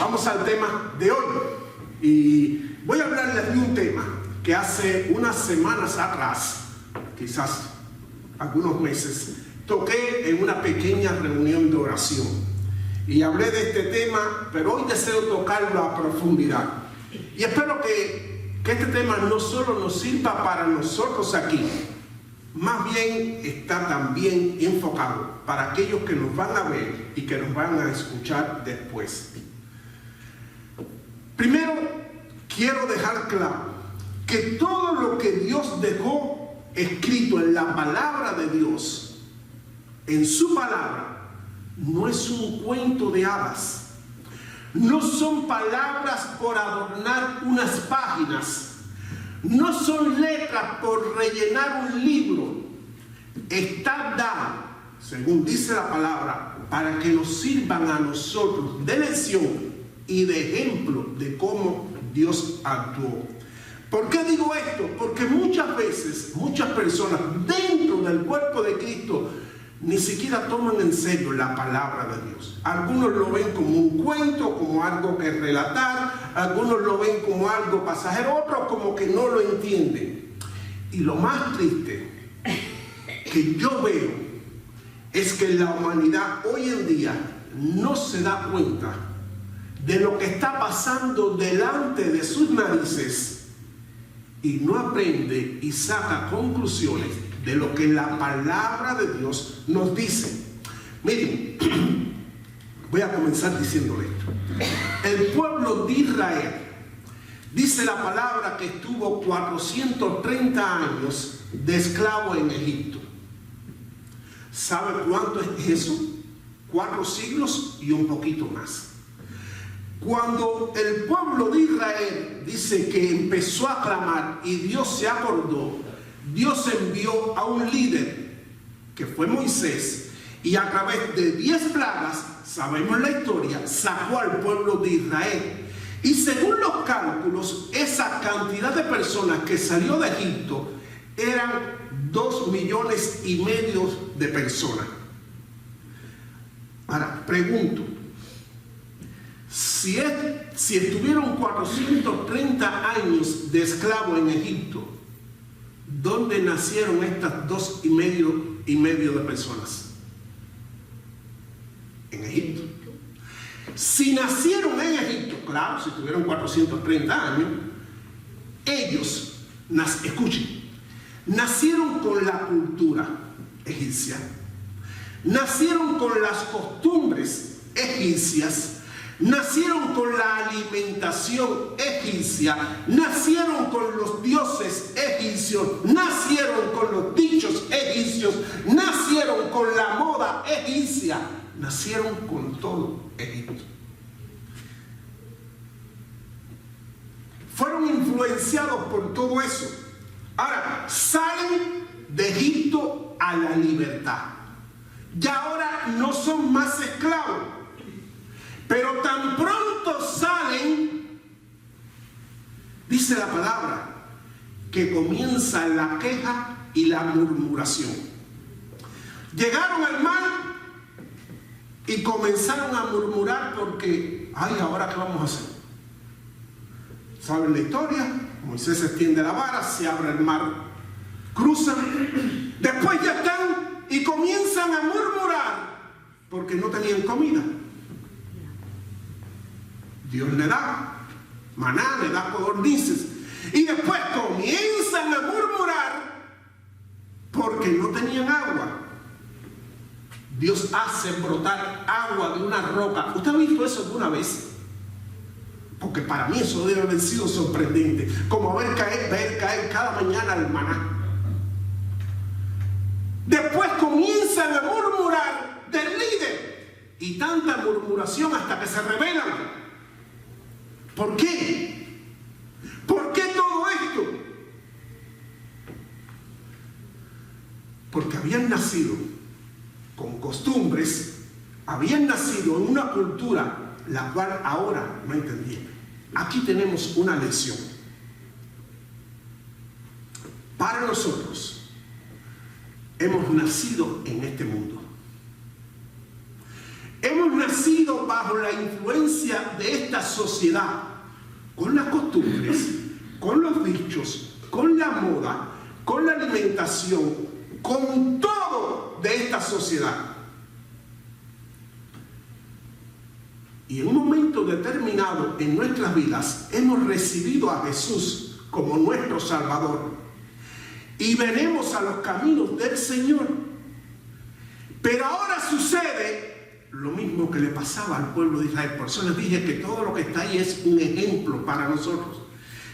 Vamos al tema de hoy. Y voy a hablarles de un tema que hace unas semanas atrás, quizás algunos meses, toqué en una pequeña reunión de oración. Y hablé de este tema, pero hoy deseo tocarlo a profundidad. Y espero que este tema no solo nos sirva para nosotros aquí, más bien está también enfocado para aquellos que nos van a ver y que nos van a escuchar después. Primero, quiero dejar claro que todo lo que Dios dejó escrito en la palabra de Dios, en su palabra, no es un cuento de hadas. No son palabras por adornar unas páginas. No son letras por rellenar un libro. Está dado, según dice la palabra, para que nos sirvan a nosotros de lección y de ejemplo de cómo Dios actuó. ¿Por qué digo esto? Porque muchas veces, muchas personas dentro del cuerpo de Cristo ni siquiera toman en serio la palabra de Dios. Algunos lo ven como un cuento, como algo que relatar, algunos lo ven como algo pasajero, otros como que no lo entienden. Y lo más triste que yo veo es que la humanidad hoy en día no se da cuenta de lo que está pasando delante de sus narices y no aprende y saca conclusiones de lo que la palabra de Dios nos dice. Miren, voy a comenzar diciéndole esto. El pueblo de Israel, dice la palabra que estuvo 430 años de esclavo en Egipto. ¿Sabe cuánto es eso? 4 siglos y un poquito más. Cuando el pueblo de Israel dice que empezó a clamar y Dios se acordó, Dios envió a un líder que fue Moisés y a través de 10 plagas, sabemos la historia, sacó al pueblo de Israel. Y según los cálculos, esa cantidad de personas que salió de Egipto eran 2,5 millones de personas. Ahora, pregunto, si estuvieron 430 años de esclavo en Egipto, ¿dónde nacieron estas 2,5 de personas? En Egipto. Si nacieron en Egipto, claro, si tuvieron 430 años, ellos, escuchen, nacieron con la cultura egipcia, nacieron con las costumbres egipcias, nacieron con la alimentación egipcia, nacieron con los dioses egipcios, nacieron con los dichos egipcios, nacieron con la moda egipcia, nacieron con todo Egipto. Fueron influenciados por todo eso. Ahora, salen de Egipto a la libertad. Y ahora no son más esclavos. Pero tan pronto salen, dice la palabra, que comienza la queja y la murmuración. Llegaron al mar y comenzaron a murmurar porque, ay, ¿ahora qué vamos a hacer? ¿Saben la historia? Moisés extiende la vara, se abre el mar, cruzan, después ya están y comienzan a murmurar porque no tenían comida. Dios le da maná, le da codornices. Y después comienzan a murmurar porque no tenían agua. Dios hace brotar agua de una roca. ¿Usted ha visto eso alguna vez? Porque para mí eso debe haber sido sorprendente. Como ver caer cada mañana el maná. Después comienzan a murmurar del líder. Y tanta murmuración hasta que se rebelan. ¿Por qué? ¿Por qué todo esto? Porque habían nacido con costumbres, habían nacido en una cultura la cual ahora no entendían. Aquí tenemos una lección. Para nosotros, hemos nacido en este mundo. Hemos nacido nacido bajo la influencia de esta sociedad, con las costumbres, con los dichos, con la moda, con la alimentación, con todo de esta sociedad. Y en un momento determinado en nuestras vidas hemos recibido a Jesús como nuestro Salvador y venimos a los caminos del Señor. Pero ahora sucede lo mismo que le pasaba al pueblo de Israel. Por eso les dije que todo lo que está ahí es un ejemplo para nosotros.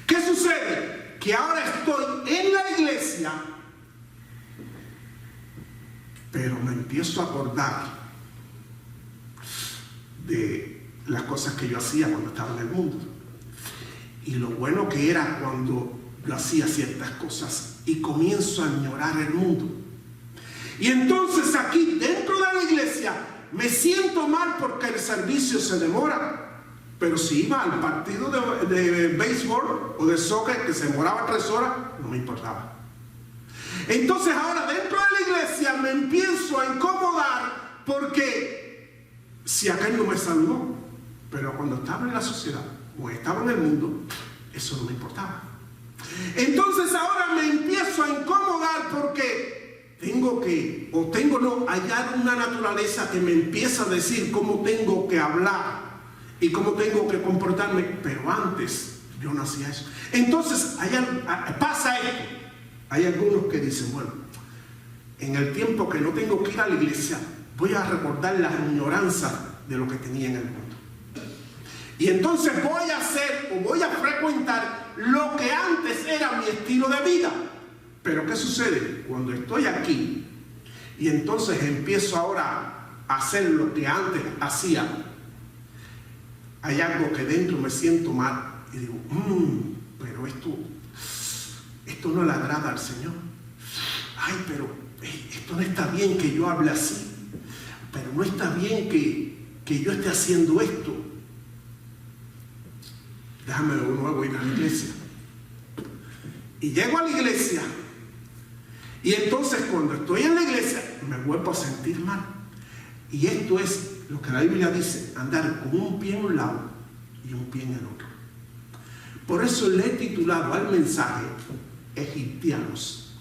¿Qué sucede? Que ahora estoy en la iglesia, pero me empiezo a acordar de las cosas que yo hacía cuando estaba en el mundo y lo bueno que era cuando yo hacía ciertas cosas, y comienzo a añorar el mundo. Y entonces aquí dentro de la iglesia me siento mal porque el servicio se demora, pero si iba al partido de béisbol o de soccer que se demoraba 3 horas, no me importaba. Entonces ahora dentro de la iglesia me empiezo a incomodar porque si aquel no me saludó, pero cuando estaba en la sociedad o estaba en el mundo, eso no me importaba. Entonces ahora me empiezo a incomodar porque hallar una naturaleza que me empieza a decir cómo tengo que hablar y cómo tengo que comportarme, pero antes yo no hacía eso. Entonces pasa esto. Hay algunos que dicen, bueno, en el tiempo que no tengo que ir a la iglesia, voy a recordar las añoranzas de lo que tenía en el mundo. Y entonces voy a hacer o voy a frecuentar lo que antes era mi estilo de vida. Pero ¿qué sucede? Cuando estoy aquí y entonces empiezo ahora a hacer lo que antes hacía, hay algo que dentro me siento mal y digo, pero esto no le agrada al Señor. Ay, pero esto no está bien que yo hable así, pero no está bien que yo esté haciendo esto. Déjame de nuevo ir a la iglesia. Y llego a la iglesia y entonces cuando estoy en la iglesia me vuelvo a sentir mal. Y esto es lo que la Biblia dice, andar con un pie en un lado y un pie en el otro. Por eso le he titulado al mensaje Egipcianos.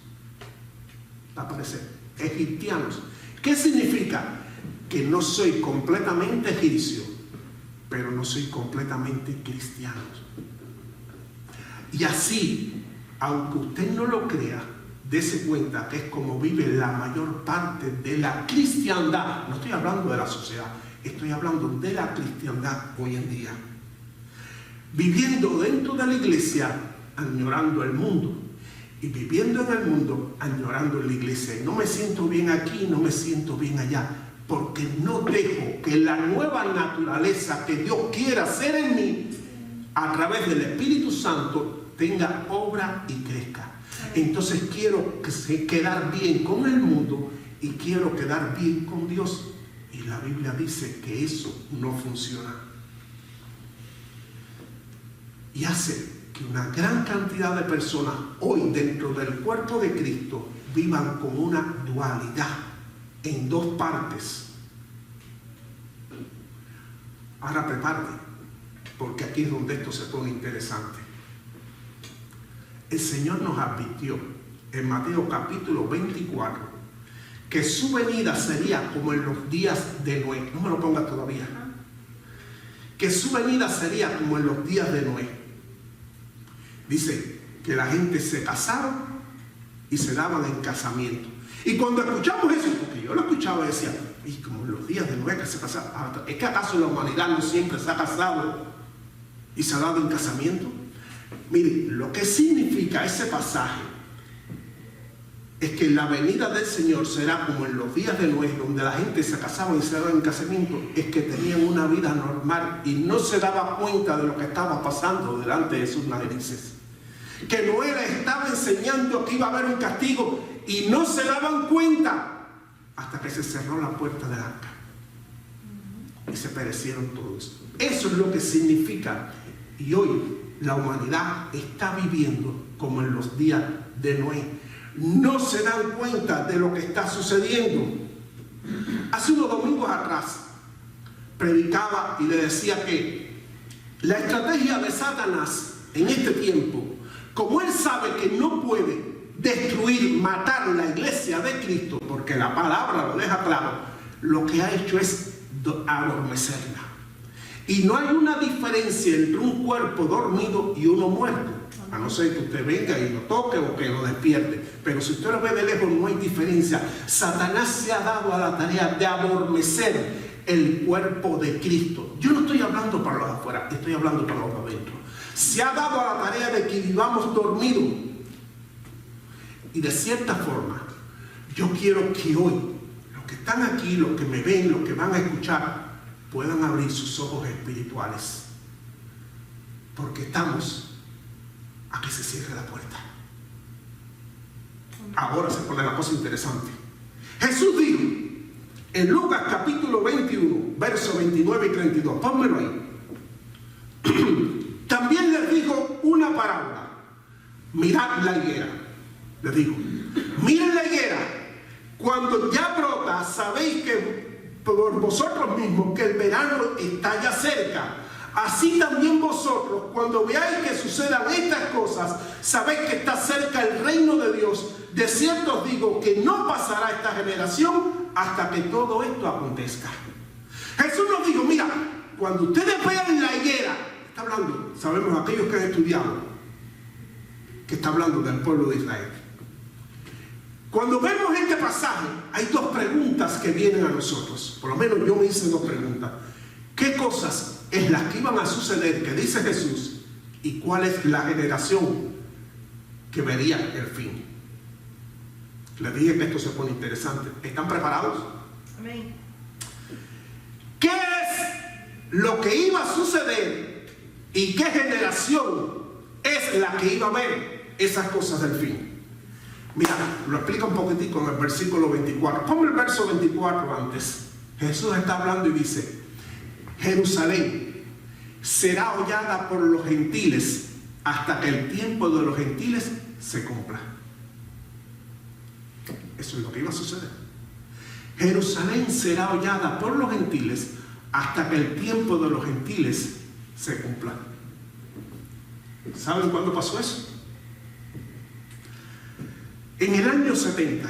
Va a aparecer, Egipcianos. ¿Qué significa? Que no soy completamente egipcio, pero no soy completamente cristiano. Y así, aunque usted no lo crea, dése cuenta que es como vive la mayor parte de la cristiandad. No estoy hablando de la sociedad, estoy hablando de la cristiandad hoy en día. Viviendo dentro de la iglesia, añorando el mundo. Y viviendo en el mundo, añorando la iglesia. Y no me siento bien aquí, no me siento bien allá. Porque no dejo que la nueva naturaleza que Dios quiera hacer en mí, a través del Espíritu Santo, tenga obra y crezca. Entonces quiero quedar bien con el mundo y quiero quedar bien con Dios. Y la Biblia dice que eso no funciona. Y hace que una gran cantidad de personas hoy dentro del cuerpo de Cristo vivan con una dualidad en 2 partes. Ahora prepárate, porque aquí es donde esto se pone interesante. El Señor nos advirtió en Mateo capítulo 24 que su venida sería como en los días de Noé. No me lo ponga todavía. Que su venida sería como en los días de Noé. Dice que la gente se casaba y se daban en casamiento. Y cuando escuchamos eso, porque yo lo escuchaba y decía, y como en los días de Noé que se casaba, ¿es que acaso la humanidad no siempre se ha casado y se ha dado en casamiento? Mire, lo que significa ese pasaje es que la venida del Señor será como en los días de Noé, donde la gente se casaba y se daba en casamiento, es que tenían una vida normal y no se daba cuenta de lo que estaba pasando delante de sus narices. Que Noé les estaba enseñando que iba a haber un castigo y no se daban cuenta hasta que se cerró la puerta del arca y se perecieron todos. Eso es lo que significa. Y hoy la humanidad está viviendo como en los días de Noé. No se dan cuenta de lo que está sucediendo. Hace unos domingos atrás predicaba y le decía que la estrategia de Satanás en este tiempo, como él sabe que no puede destruir, matar la iglesia de Cristo, porque la palabra lo deja claro, lo que ha hecho es adormecerla. Y no hay una diferencia entre un cuerpo dormido y uno muerto, a no ser que usted venga y lo toque o que lo despierte. Pero si usted lo ve de lejos, no hay diferencia. Satanás se ha dado a la tarea de adormecer el cuerpo de Cristo. Yo no estoy hablando para los de afuera, estoy hablando para los de adentro. Se ha dado a la tarea de que vivamos dormidos. Y de cierta forma, yo quiero que hoy, los que están aquí, los que me ven, los que van a escuchar, puedan abrir sus ojos espirituales. Porque estamos a que se cierre la puerta. Ahora se pone la cosa interesante. Jesús dijo en Lucas capítulo 21, versos 29 y 32, pónmelo ahí. También les dijo una parábola. Mirad la higuera. Les dijo, miren la higuera, cuando ya brota, sabéis que por vosotros mismos que el verano está ya cerca. Así también vosotros, cuando veáis que sucedan estas cosas, sabéis que está cerca el reino de Dios. De cierto os digo que no pasará esta generación hasta que todo esto acontezca. Jesús nos dijo, mira, cuando ustedes vean la higuera, está hablando, sabemos aquellos que han estudiado, que está hablando del pueblo de Israel. Cuando vemos este pasaje, hay dos preguntas que vienen a nosotros. Por lo menos yo me hice dos preguntas. ¿Qué cosas es las que iban a suceder, que dice Jesús, y cuál es la generación que vería el fin? Les dije que esto se pone interesante. ¿Están preparados? Amén. ¿Qué es lo que iba a suceder y qué generación es la que iba a ver esas cosas del fin? Mira, lo explica un poquitico en el versículo 24. Ponme el verso 24 antes. Jesús está hablando y dice, Jerusalén será hollada por los gentiles hasta que el tiempo de los gentiles se cumpla. Eso es lo que iba a suceder. Jerusalén será hollada por los gentiles hasta que el tiempo de los gentiles se cumpla. ¿Saben cuándo pasó eso? En el año 70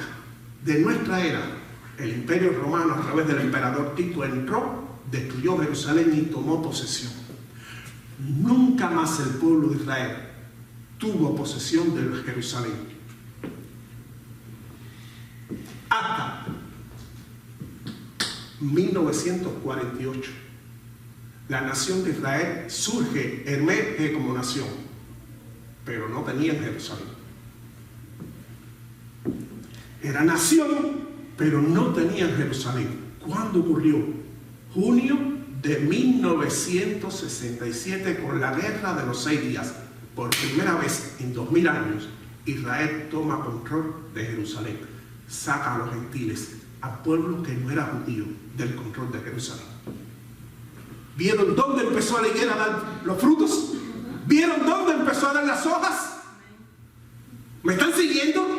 de nuestra era, el Imperio Romano, a través del emperador Tito, entró, destruyó Jerusalén y tomó posesión. Nunca más el pueblo de Israel tuvo posesión de Jerusalén. Hasta 1948, la nación de Israel surge, emerge como nación, pero no tenía Jerusalén. Era nación, pero no tenía Jerusalén. ¿Cuándo ocurrió? Junio de 1967, con la guerra de los 6 días. Por primera vez en 2000 años, Israel toma control de Jerusalén. Saca a los gentiles, a pueblo que no era judío, del control de Jerusalén. ¿Vieron dónde empezó la higuera a dar los frutos? ¿Vieron dónde empezó a dar las hojas? ¿Me están siguiendo?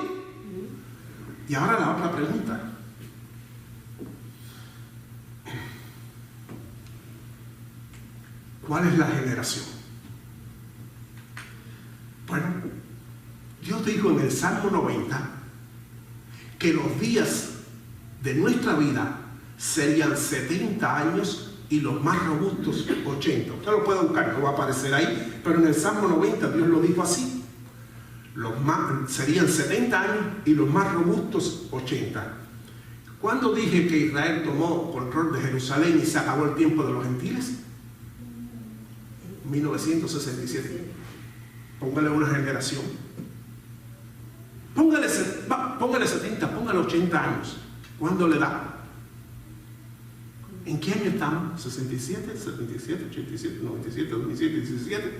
Y ahora la otra pregunta. ¿Cuál es la generación? Bueno, Dios dijo en el Salmo 90 que los días de nuestra vida serían 70 años y los más robustos 80. Usted lo puede buscar, no va a aparecer ahí, pero en el Salmo 90 Dios lo dijo así. Serían 70 años y los más robustos 80. ¿Cuándo dije que Israel tomó control de Jerusalén y se acabó el tiempo de los gentiles? 1967. Póngale una generación. Póngale 70, póngale 80 años. ¿Cuándo le da? ¿En qué año estamos? 67, 77, 87, 97, 2007, 17.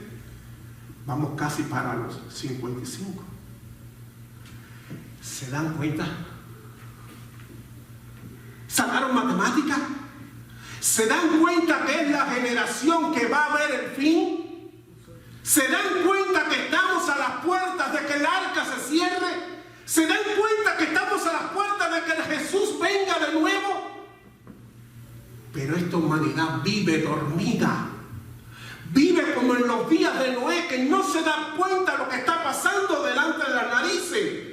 Vamos casi para los 55. ¿Se dan cuenta? ¿Sacaron matemática? ¿Se dan cuenta que es la generación que va a ver el fin? ¿Se dan cuenta que estamos a las puertas de que el arca se cierre? ¿Se dan cuenta que estamos a las puertas de que Jesús venga de nuevo? Pero esta humanidad vive dormida. Vive como en los días de Noé, que no se da cuenta de lo que está pasando delante de las narices.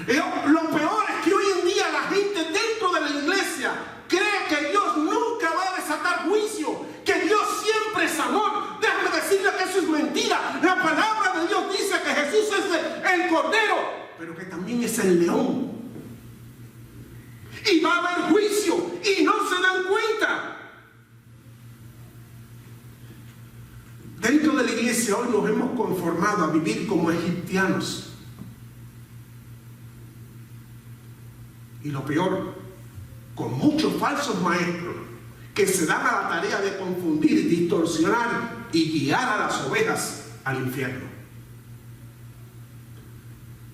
Lo peor es que hoy en día la gente dentro de la iglesia cree que Dios nunca va a desatar juicio, que Dios siempre es amor. Déjame decirle que eso es mentira. La palabra de Dios dice que Jesús es el Cordero, pero que también es el león. Y va a haber juicio y no se dan cuenta. Dentro de la iglesia hoy nos hemos conformado a vivir como egipcianos. Y lo peor, con muchos falsos maestros que se dan a la tarea de confundir, distorsionar y guiar a las ovejas al infierno.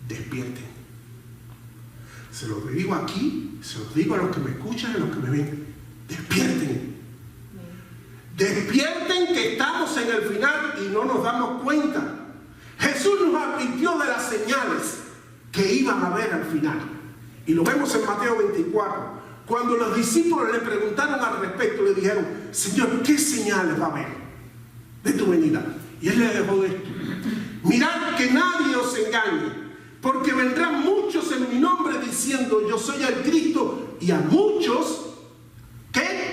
Despierten. Se lo digo aquí, se lo digo a los que me escuchan y a los que me ven. Despierten. Despierten, que estamos en el final y no nos damos cuenta. Jesús nos advirtió de las señales que iban a haber al final. Y lo vemos en Mateo 24. Cuando los discípulos le preguntaron al respecto, le dijeron: Señor, ¿qué señales va a haber de tu venida? Y él le dejó esto: mirad que nadie os engañe, porque vendrán muchos en mi nombre diciendo: yo soy el Cristo, y a muchos, ¿qué?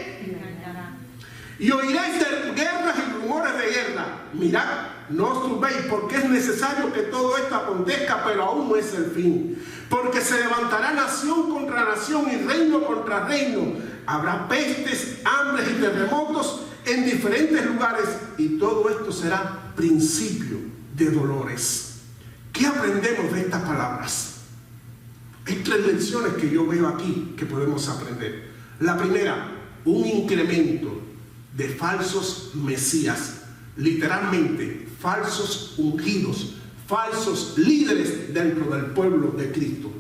Y oiréis de guerras y rumores de guerra. Mirad, no os turbéis, porque es necesario que todo esto acontezca, pero aún no es el fin. Porque se levantará nación contra nación y reino contra reino. Habrá pestes, hambres y terremotos en diferentes lugares, y todo esto será principio de dolores. ¿Qué aprendemos de estas palabras? Hay 3 lecciones que yo veo aquí que podemos aprender. La primera, un incremento de falsos mesías, literalmente falsos ungidos, falsos líderes dentro del pueblo de Cristo.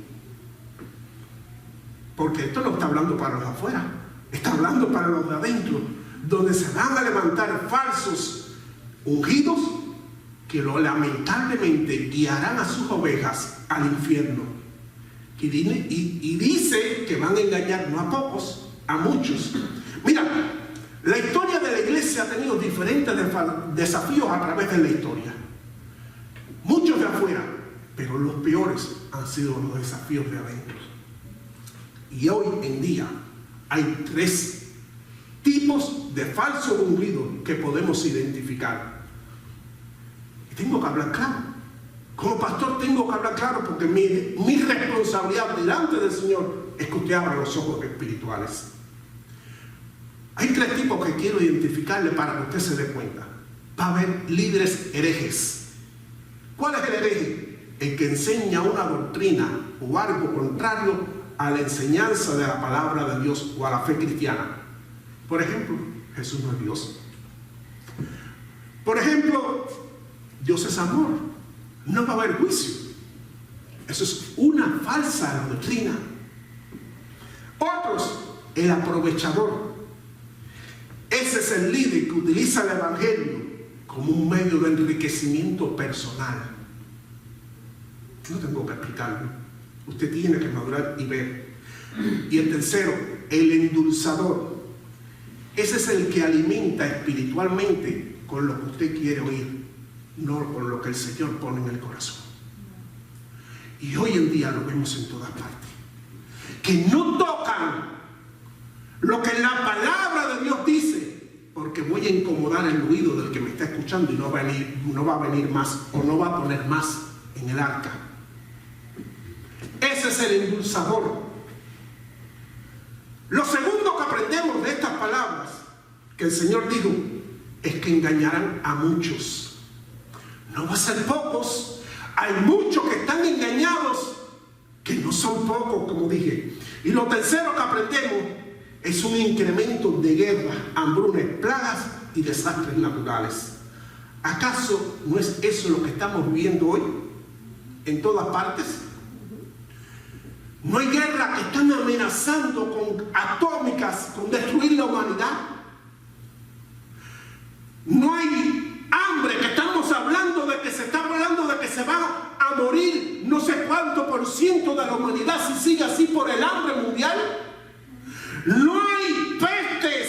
Porque esto no está hablando para los de afuera, está hablando para los de adentro, donde se van a levantar falsos ungidos que lamentablemente guiarán a sus ovejas al infierno. Y dice que van a engañar no a pocos, a muchos. Mira, la historia de la iglesia ha tenido diferentes desafíos a través de la historia. Muchos de afuera, pero los peores han sido los desafíos de adentro. Y hoy en día hay 3 tipos de falsos ungidos que podemos identificar. Y tengo que hablar claro. Como pastor tengo que hablar claro, porque mi responsabilidad delante del Señor es que usted abra los ojos espirituales. Hay 3 tipos que quiero identificarle para que usted se dé cuenta. Va a haber líderes herejes. ¿Cuál es el hereje? El que enseña una doctrina o algo contrario a la enseñanza de la palabra de Dios o a la fe cristiana. Por ejemplo, Jesús no es Dios. Por ejemplo, Dios es amor. No va a haber juicio. Eso es una falsa doctrina. Otros, el aprovechador. Ese es el líder que utiliza el evangelio como un medio de enriquecimiento personal. No tengo que explicarlo. Usted tiene que madurar y ver. Y el tercero, el endulzador. Ese es el que alimenta espiritualmente con lo que usted quiere oír, no con lo que el Señor pone en el corazón. Y hoy en día lo vemos en todas partes. Que no tocan lo que la palabra de Dios dice, porque voy a incomodar el oído del que me está escuchando y no va a venir más, o no va a poner más en el arca. Ese es el endulzador. Lo segundo que aprendemos de estas palabras que el Señor dijo es que engañarán a muchos. No va a ser pocos. Hay muchos que están engañados, que no son pocos, como dije. Y lo tercero que aprendemos es un incremento de guerras, hambrunas, plagas y desastres naturales. ¿Acaso no es eso lo que estamos viviendo hoy en todas partes? No hay guerra que están amenazando con atómicas, con destruir la humanidad. No hay hambre, que estamos hablando de que se está hablando de que se va a morir no sé cuánto % de la humanidad si sigue así por el hambre mundial. No hay pestes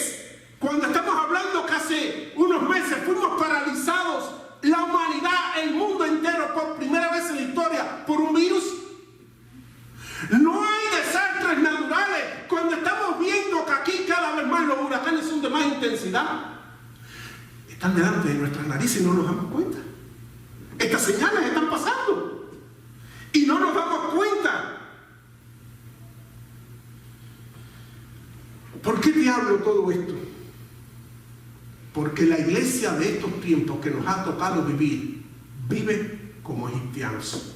intensidad, están delante de nuestras narices y no nos damos cuenta. Estas señales están pasando y no nos damos cuenta. ¿Por qué te hablo todo esto? Porque la iglesia de estos tiempos que nos ha tocado vivir, vive como egipcianos.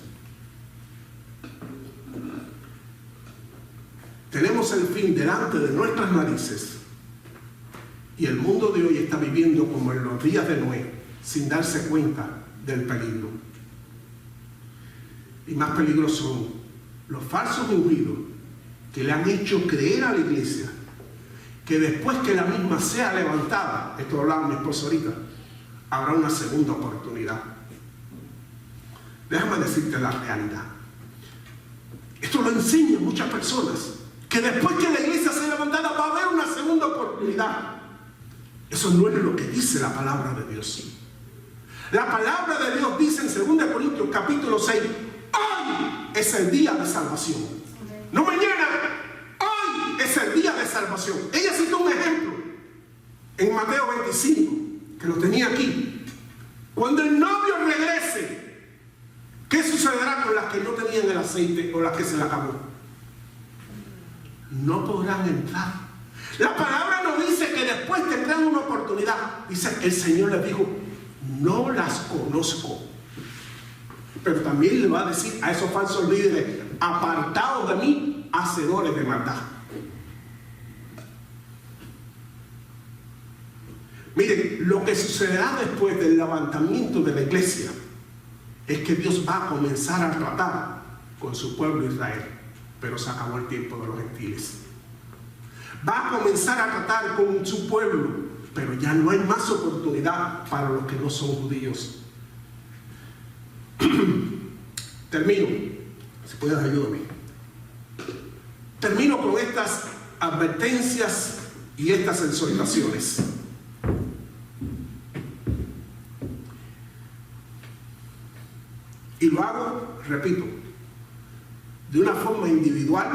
Tenemos el fin delante de nuestras narices y el mundo de hoy está viviendo como en los días de Noé, sin darse cuenta del peligro. Y más peligrosos son los falsos ungidos que le han hecho creer a la iglesia que después que la misma sea levantada, esto hablaba mi esposo ahorita, habrá una segunda oportunidad. Déjame decirte la realidad. Esto lo enseñan muchas personas, que después que la iglesia sea levantada va a haber una segunda oportunidad. Eso no es lo que dice la palabra de Dios. La palabra de Dios dice en 2 Corintios capítulo 6, hoy es el día de salvación. No mañana, hoy es el día de salvación. Ella citó un ejemplo en Mateo 25, que lo tenía aquí. Cuando el novio regrese, ¿qué sucederá con las que no tenían el aceite o las que se le acabó? No podrán entrar. La palabra no dice que después tendrán una oportunidad. Dice, el Señor les dijo, no las conozco. Pero también le va a decir a esos falsos líderes, apartados de mí, hacedores de maldad. Miren, lo que sucederá después del levantamiento de la iglesia es que Dios va a comenzar a tratar con su pueblo Israel. Pero se acabó el tiempo de los gentiles. Va a comenzar a tratar con su pueblo, pero ya no hay más oportunidad para los que no son judíos. Termino, si puedes ayúdame. Termino con estas advertencias y estas exhortaciones. Y lo hago, repito, de una forma individual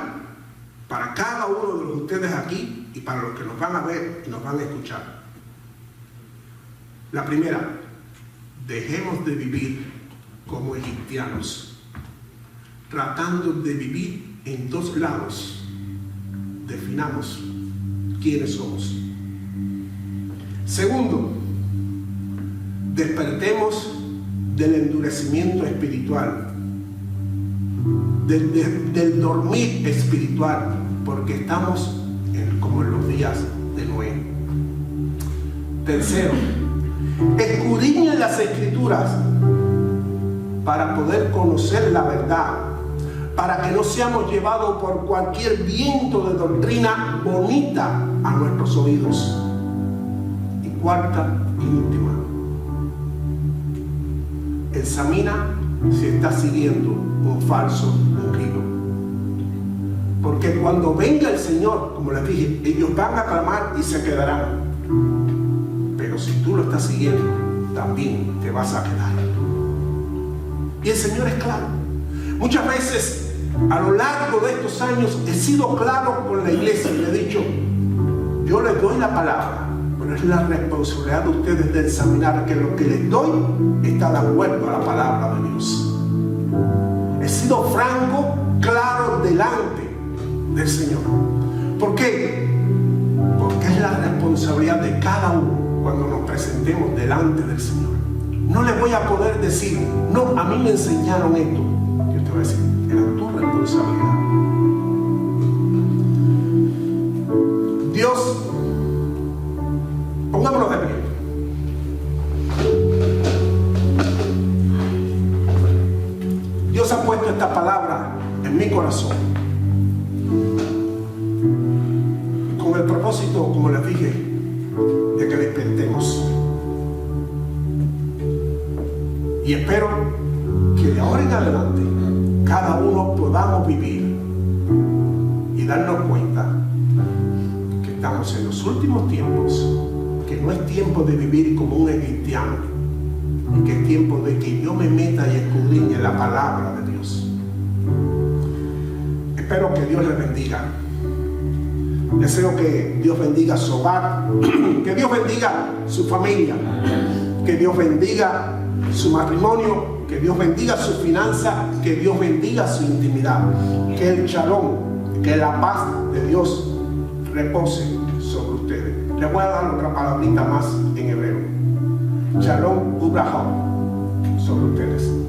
para cada uno de ustedes aquí y para los que nos van a ver y nos van a escuchar. La primera, dejemos de vivir como egipcianos, tratando de vivir en dos lados. Definamos quiénes somos. Segundo, despertemos del endurecimiento espiritual, del dormir espiritual, porque estamos como en los días de Noé. Tercero, escudriñen las escrituras para poder conocer la verdad, para que no seamos llevados por cualquier viento de doctrina bonita a nuestros oídos. Y cuarta y última, examina si estás siguiendo un falso ungido. Porque cuando venga el Señor, como les dije, ellos van a clamar y se quedarán. Pero si tú lo estás siguiendo, también te vas a quedar. Y el Señor es claro. Muchas veces, a lo largo de estos años, he sido claro con la iglesia y le he dicho, yo les doy la palabra, pero es la responsabilidad de ustedes de examinar que lo que les doy está de acuerdo a la palabra de Dios. He sido franco, claro, delante del Señor. ¿Por qué? Porque es la responsabilidad de cada uno cuando nos presentemos delante del Señor. No le voy a poder decir, no, a mí me enseñaron esto. Yo te voy a decir, era tu responsabilidad. Dios, pongámonos de pie. Dios ha puesto esta palabra en mi corazón con el propósito, como les dije, de que despertemos. Y espero que de ahora en adelante cada uno podamos vivir y darnos cuenta que estamos en los últimos tiempos, que no es tiempo de vivir como un egipciano, y que es tiempo de que yo me meta y escudriñe la palabra de Dios. Espero que Dios les bendiga. Deseo que Dios bendiga su hogar, que Dios bendiga su familia, que Dios bendiga su matrimonio, que Dios bendiga su finanza, que Dios bendiga su intimidad. Que el shalom, que la paz de Dios repose sobre ustedes. Les voy a dar otra palabrita más en hebreo. Shalom ubraham sobre ustedes.